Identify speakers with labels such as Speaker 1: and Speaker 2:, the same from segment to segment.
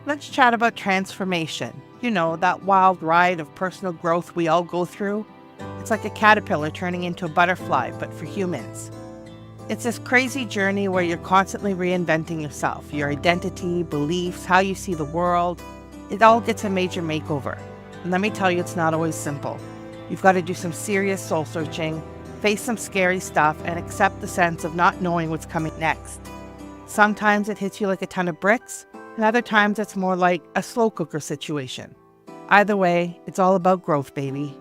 Speaker 1: let's chat about transformation. You know, that wild ride of personal growth we all go through. It's like a caterpillar turning into a butterfly, but for humans. It's this crazy journey where you're constantly reinventing yourself, your identity, beliefs, how you see the world. It all gets a major makeover. And let me tell you, it's not always simple. You've got to do some serious soul searching, face some scary stuff, and accept the sense of not knowing what's coming next. Sometimes it hits you like a ton of bricks, and other times it's more like a slow cooker situation. Either way, it's all about growth, baby.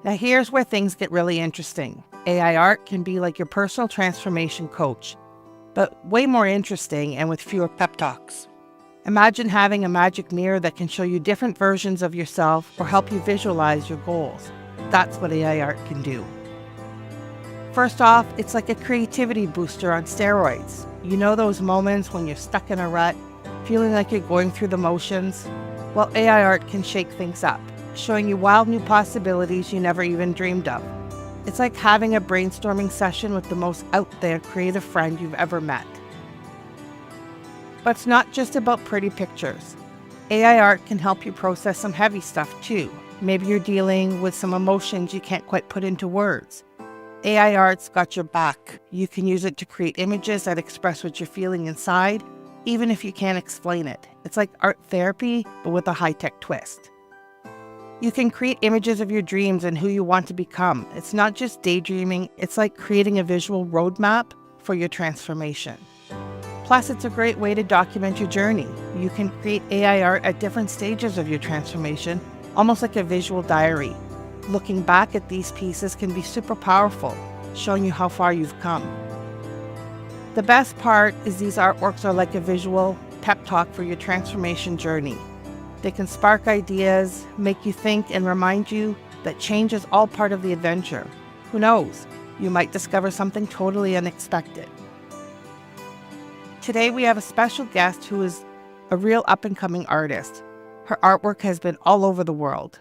Speaker 1: Now here's where things get really interesting. AI art can be like your personal transformation coach, but way more interesting and with fewer pep talks. Imagine having a magic mirror that can show you different versions of yourself or help you visualize your goals. That's what AI art can do. First off, it's like a creativity booster on steroids. You know those moments when you're stuck in a rut, feeling like you're going through the motions? Well, AI art can shake things up, showing you wild new possibilities you never even dreamed of. It's like having a brainstorming session with the most out there creative friend you've ever met. But it's not just about pretty pictures. AI art can help you process some heavy stuff too. Maybe you're dealing with some emotions you can't quite put into words. AI art's got your back. You can use it to create images that express what you're feeling inside, even if you can't explain it. It's like art therapy, but with a high-tech twist. You can create images of your dreams and who you want to become. It's not just daydreaming, it's like creating a visual roadmap for your transformation. Plus, it's a great way to document your journey. You can create AI art at different stages of your transformation, almost like a visual diary. Looking back at these pieces can be super powerful, showing you how far you've come. The best part is these artworks are like a visual pep talk for your transformation journey. They can spark ideas, make you think, and remind you that change is all part of the adventure. Who knows? You might discover something totally unexpected. Today we have a special guest who is a real up-and-coming artist. Her artwork has been all over the world.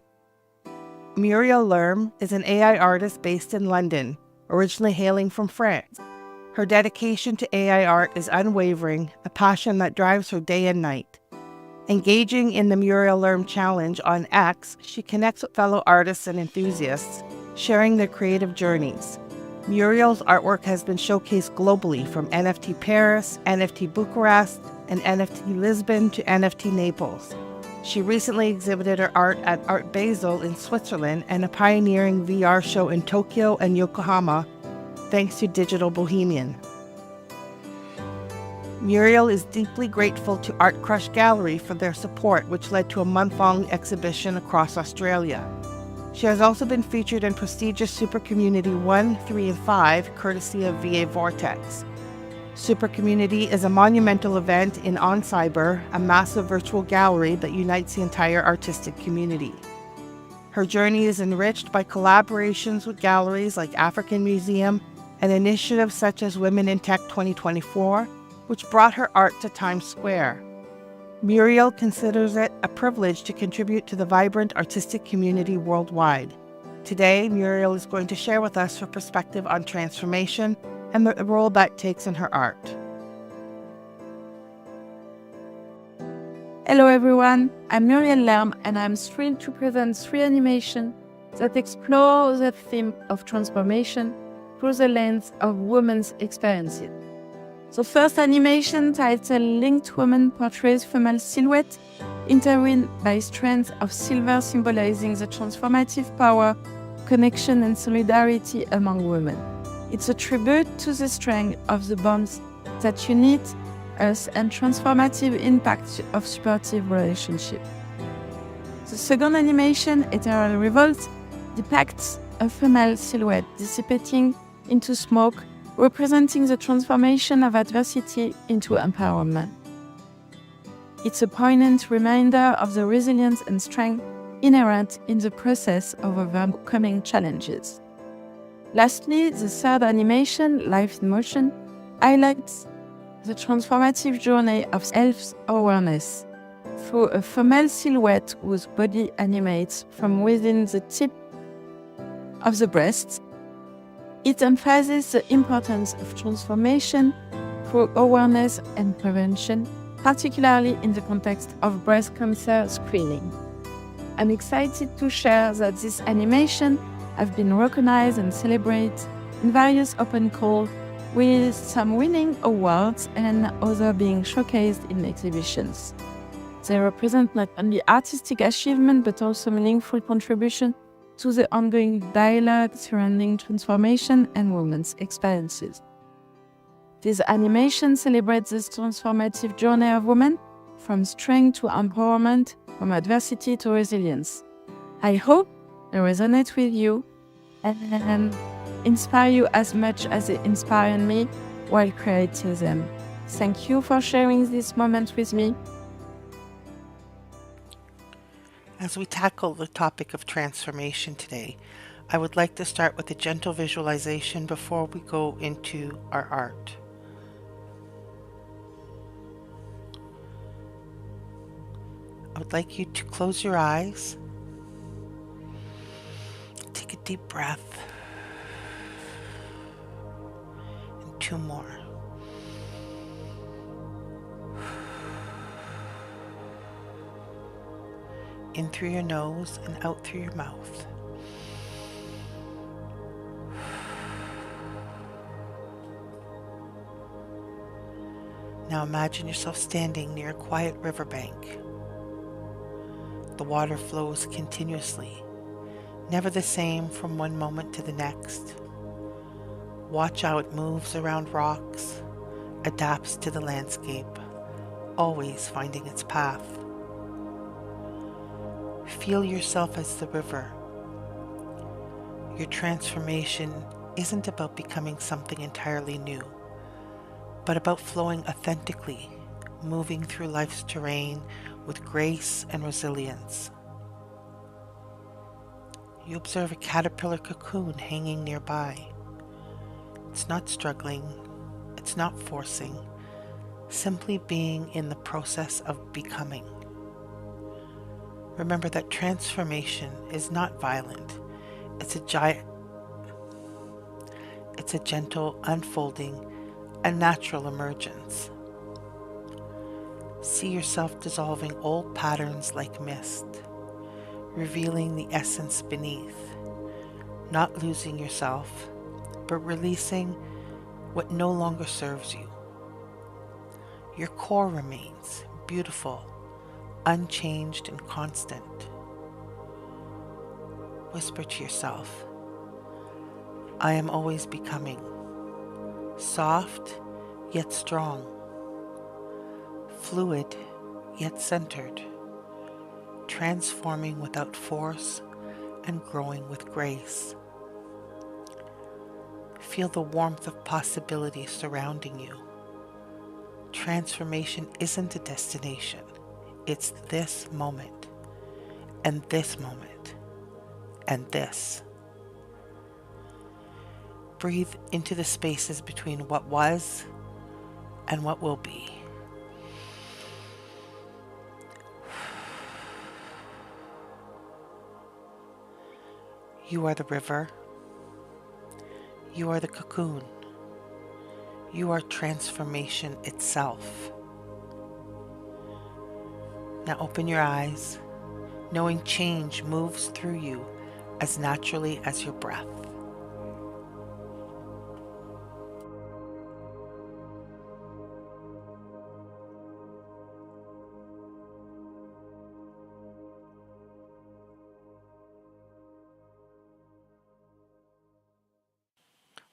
Speaker 1: Muriel Lerm is an AI artist based in London, originally hailing from France. Her dedication to AI art is unwavering, a passion that drives her day and night. Engaging in the Muriel Lerm Challenge on X, she connects with fellow artists and enthusiasts, sharing their creative journeys. Muriel's artwork has been showcased globally from NFT Paris, NFT Bucharest, and NFT Lisbon to NFT Naples. She recently exhibited her art at Art Basel in Switzerland and a pioneering VR show in Tokyo and Yokohama, thanks to Digital Bohemian. Muriel is deeply grateful to Art Crush Gallery for their support, which led to a month-long exhibition across Australia. She has also been featured in prestigious Super Community 1, 3, and 5, courtesy of VA Vortex. Super Community is a monumental event in OnCyber, a massive virtual gallery that unites the entire artistic community. Her journey is enriched by collaborations with galleries like African Museum and initiatives such as Women in Tech 2024, which brought her art to Times Square. Muriel considers it a privilege to contribute to the vibrant artistic community worldwide. Today, Muriel is going to share with us her perspective on transformation and the role that takes in her art.
Speaker 2: Hello everyone, I'm Muriel Lerm and I'm thrilled to present 3 animations that explore the theme of transformation through the lens of women's experiences. The first animation, titled Linked Woman, portrays female silhouette intertwined by strands of silver symbolizing the transformative power, connection and solidarity among women. It's a tribute to the strength of the bonds that unite us and transformative impact of supportive relationship. The second animation, Ethereal Revolt, depicts a female silhouette dissipating into smoke, representing the transformation of adversity into empowerment. It's a poignant reminder of the resilience and strength inherent in the process of overcoming challenges. Lastly, the third animation, Life in Motion, highlights the transformative journey of self-awareness through a female silhouette whose body animates from within the tip of the breast. It emphasizes the importance of transformation through awareness and prevention, particularly in the context of breast cancer screening. I'm excited to share that this animation have been recognized and celebrated in various open calls, with some winning awards and others being showcased in exhibitions. They represent not only artistic achievement but also meaningful contribution to the ongoing dialogue surrounding transformation and women's experiences. This animation celebrates this transformative journey of women, from strength to empowerment, from adversity to resilience. I hope they resonate with you and inspire you as much as they inspired me while creating them. Thank you for sharing this moment with me.
Speaker 1: As we tackle the topic of transformation today, I would like to start with a gentle visualization before we go into our art. I would like you to close your eyes, take a deep breath, and 2 more. In through your nose and out through your mouth. Now imagine yourself standing near a quiet riverbank. The water flows continuously, never the same from one moment to the next. Watch how it moves around rocks, adapts to the landscape, always finding its path. Feel yourself as the river. Your transformation isn't about becoming something entirely new, but about flowing authentically, moving through life's terrain with grace and resilience. You observe a caterpillar cocoon hanging nearby. It's not struggling, it's not forcing, simply being in the process of becoming. Remember that transformation is not violent. It's a gentle unfolding, a natural emergence. See yourself dissolving old patterns like mist, revealing the essence beneath, not losing yourself, but releasing what no longer serves you. Your core remains beautiful, unchanged and constant. Whisper to yourself, I am always becoming, soft yet strong, fluid yet centered, transforming without force and growing with grace. Feel the warmth of possibility surrounding you. Transformation isn't a destination. It's this moment, and this moment, and this. Breathe into the spaces between what was and what will be. You are the river. You are the cocoon. You are transformation itself. Now open your eyes, knowing change moves through you as naturally as your breath.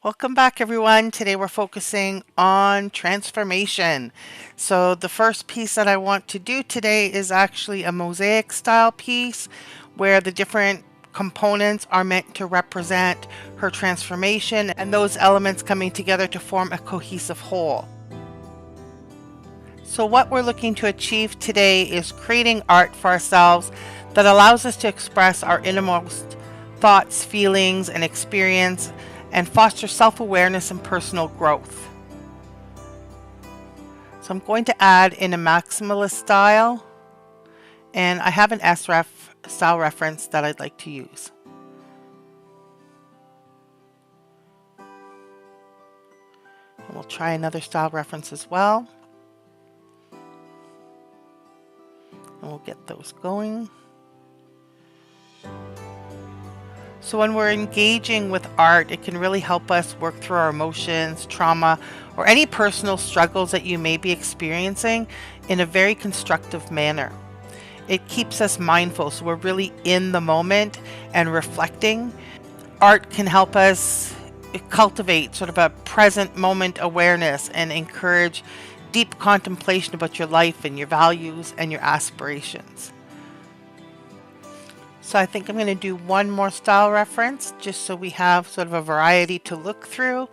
Speaker 1: Welcome back, everyone. Today we're focusing on transformation. So the first piece that I want to do today is actually a mosaic style piece where the different components are meant to represent her transformation and those elements coming together to form a cohesive whole. So what we're looking to achieve today is creating art for ourselves that allows us to express our innermost thoughts, feelings, and experience, and foster self-awareness and personal growth. So I'm going to add in a maximalist style, and I have an SREF style reference that I'd like to use. And we'll try another style reference as well. and we'll get those going. So when we're engaging with art, it can really help us work through our emotions, trauma, or any personal struggles that you may be experiencing in a very constructive manner. It keeps us mindful, so we're really in the moment and reflecting. Art can help us cultivate sort of a present moment awareness and encourage deep contemplation about your life and your values and your aspirations. So I think I'm going to do one more style reference just so we have sort of a variety to look through.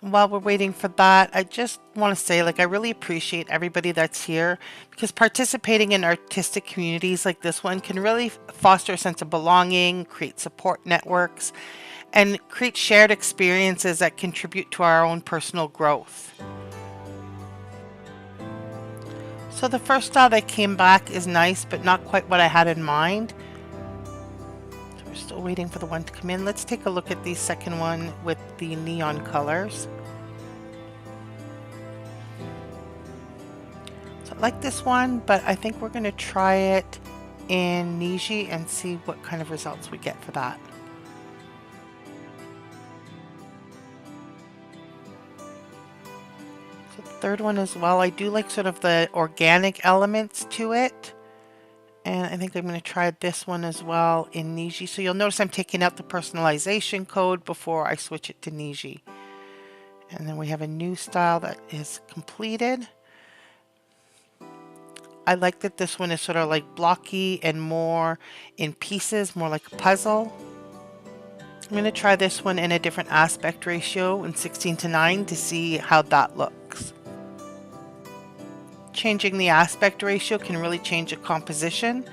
Speaker 1: And while we're waiting for that, I just want to say, I really appreciate everybody that's here, because participating in artistic communities like this one can really foster a sense of belonging, create support networks, and create shared experiences that contribute to our own personal growth. So the first style that came back is nice, but not quite what I had in mind. So we're still waiting for the one to come in. Let's take a look at the second one with the neon colors. So I like this one, but I think we're going to try it in Niji and see what kind of results we get for that. Third one as well. I do like sort of the organic elements to it, and I think I'm going to try this one as well in Niji. So you'll notice I'm taking out the personalization code before I switch it to Niji. And then we have a new style that is completed. I like that this one is sort of like blocky and more in pieces, more like a puzzle. I'm going to try this one in a different aspect ratio in 16:9 to see how that looks. Changing the aspect ratio can really change the composition.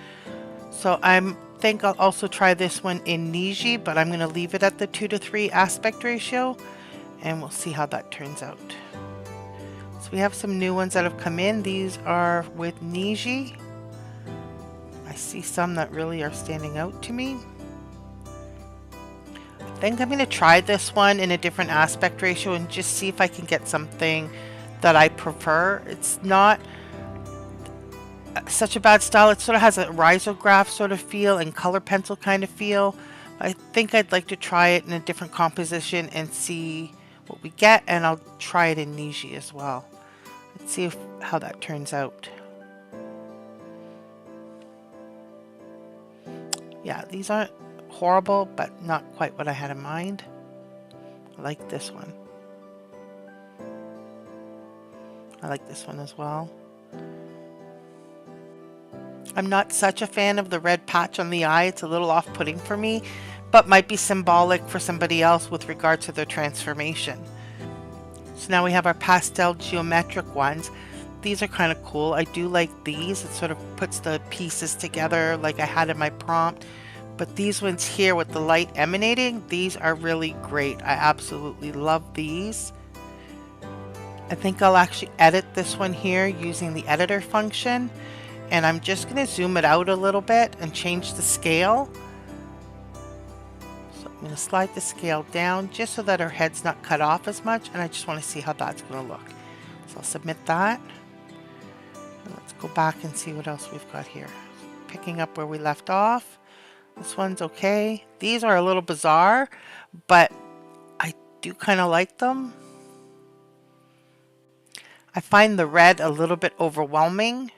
Speaker 1: So I think I'll also try this one in Niji, but I'm going to leave it at the 2:3 aspect ratio, and we'll see how that turns out. So we have some new ones that have come in. These are with Niji. I see some that really are standing out to me. I think I'm going to try this one in a different aspect ratio and just see if I can get something that I prefer. It's not such a bad style. It sort of has a risograph sort of feel and color pencil kind of feel. I think I'd like to try it in a different composition and see what we get, and I'll try it in Niji as well. Let's see how that turns out. Yeah, these aren't horrible, but not quite what I had in mind. I like this one. I like this one as well. I'm not such a fan of the red patch on the eye. It's a little off-putting for me, but might be symbolic for somebody else with regard to their transformation. So now we have our pastel geometric ones. These are kind of cool. I do like these. It sort of puts the pieces together like I had in my prompt. But these ones here with the light emanating, these are really great. I absolutely love these. I think I'll actually edit this one here using the editor function. And I'm just going to zoom it out a little bit and change the scale. So I'm going to slide the scale down just so that her head's not cut off as much. And I just want to see how that's going to look. So I'll submit that. And let's go back and see what else we've got here. Picking up where we left off. This one's okay. These are a little bizarre, but I do kind of like them. I find the red a little bit overwhelming.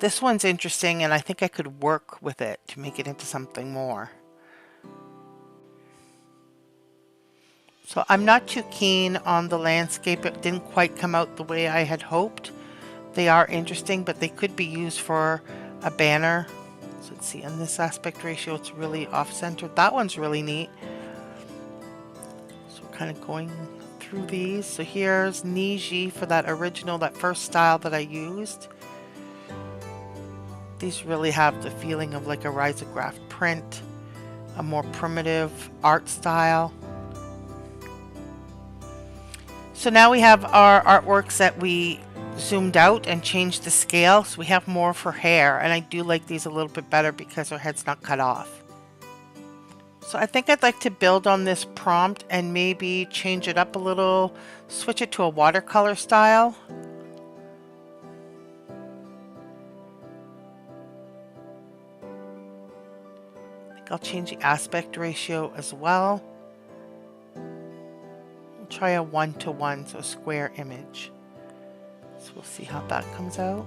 Speaker 1: This one's interesting, and I think I could work with it to make it into something more. So I'm not too keen on the landscape. It didn't quite come out the way I had hoped. They are interesting, but they could be used for a banner. So let's see, in this aspect ratio, it's really off-centered. That one's really neat. So we're kind of going through these. So here's Niji for that original, that first style that I used. These really have the feeling of like a risograph print, a more primitive art style. So now we have our artworks that we zoomed out and changed the scale, so we have more for hair, and I do like these a little bit better because her head's not cut off. So I think I'd like to build on this prompt and maybe change it up a little, switch it to a watercolor style. I'll change the aspect ratio as well. We'll try a 1:1, so a square image. So we'll see how that comes out.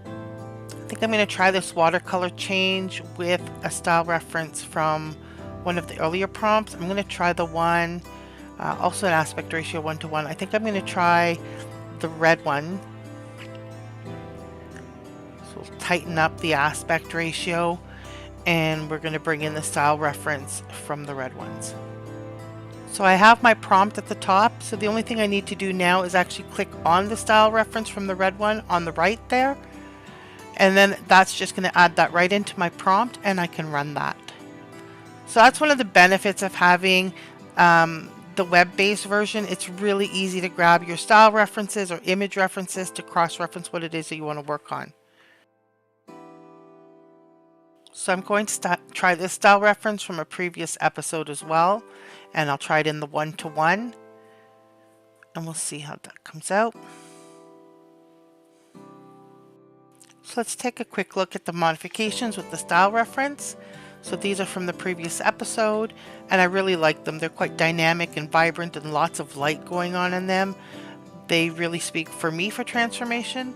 Speaker 1: I think I'm going to try this watercolor change with a style reference from one of the earlier prompts. I'm going to try the one, also an aspect ratio 1:1. I think I'm going to try the red one. So we'll tighten up the aspect ratio, and we're going to bring in the style reference from the red ones. So I have my prompt at the top, so the only thing I need to do now is actually click on the style reference from the red one on the right there, and then that's just going to add that right into my prompt, and I can run that. So that's one of the benefits of having the web-based version. It's really easy to grab your style references or image references to cross-reference what it is that you want to work on. So I'm going to try this style reference from a previous episode as well, and I'll try it in the 1:1, and we'll see how that comes out. So let's take a quick look at the modifications with the style reference. So these are from the previous episode, and I really like them. They're quite dynamic and vibrant and lots of light going on in them. They really speak for me for transformation.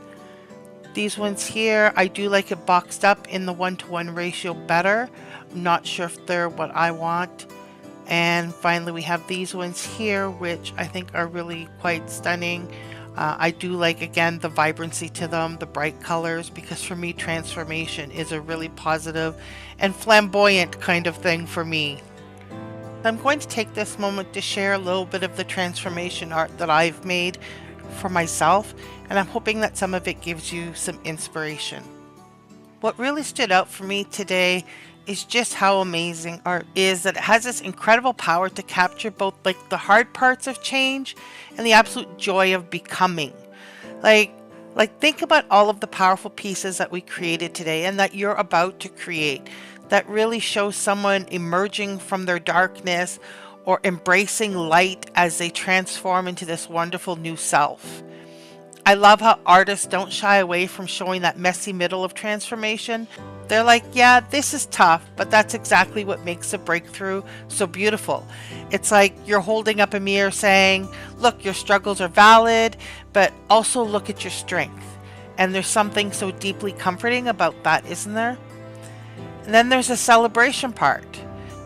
Speaker 1: These ones here, I do like it boxed up in the 1:1 ratio better. I'm not sure if they're what I want. And finally, we have these ones here, which I think are really quite stunning. I do like, again, the vibrancy to them, the bright colors, because for me, transformation is a really positive and flamboyant kind of thing for me. I'm going to take this moment to share a little bit of the transformation art that I've made for myself, and I'm hoping that some of it gives you some inspiration. What really stood out for me today is just how amazing art is, that it has this incredible power to capture both like the hard parts of change and the absolute joy of becoming. Like think about all of the powerful pieces that we created today and that you're about to create, that really shows someone emerging from their darkness or embracing light as they transform into this wonderful new self. I love how artists don't shy away from showing that messy middle of transformation. They're like, yeah, this is tough, but that's exactly what makes the breakthrough so beautiful. It's like you're holding up a mirror saying, look, your struggles are valid, but also look at your strength. And there's something so deeply comforting about that, isn't there? And then there's a celebration part.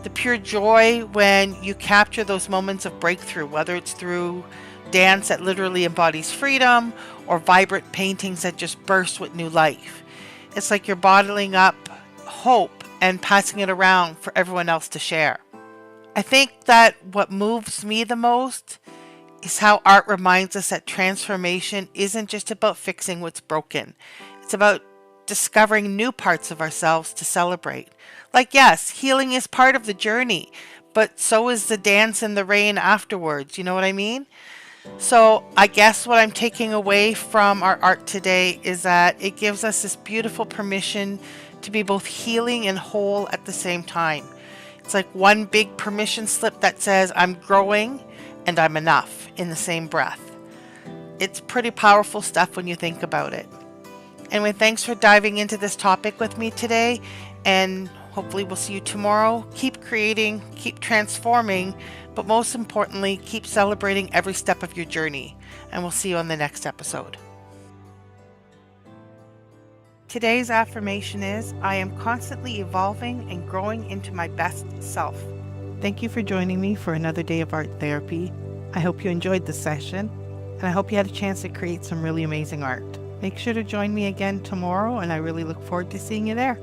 Speaker 1: The pure joy when you capture those moments of breakthrough, whether it's through dance that literally embodies freedom or vibrant paintings that just burst with new life. It's like you're bottling up hope and passing it around for everyone else to share. I think that what moves me the most is how art reminds us that transformation isn't just about fixing what's broken. It's about discovering new parts of ourselves to celebrate. Like, yes, healing is part of the journey, but so is the dance in the rain afterwards. You know what I mean? So I guess what I'm taking away from our art today is that it gives us this beautiful permission to be both healing and whole at the same time. It's like one big permission slip that says I'm growing and I'm enough in the same breath. It's pretty powerful stuff when you think about it. Anyway, thanks for diving into this topic with me today, and hopefully we'll see you tomorrow. Keep creating, keep transforming, but most importantly, keep celebrating every step of your journey. And we'll see you on the next episode. Today's affirmation is, I am constantly evolving and growing into my best self. Thank you for joining me for another day of art therapy. I hope you enjoyed the session, and I hope you had a chance to create some really amazing art. Make sure to join me again tomorrow, and I really look forward to seeing you there.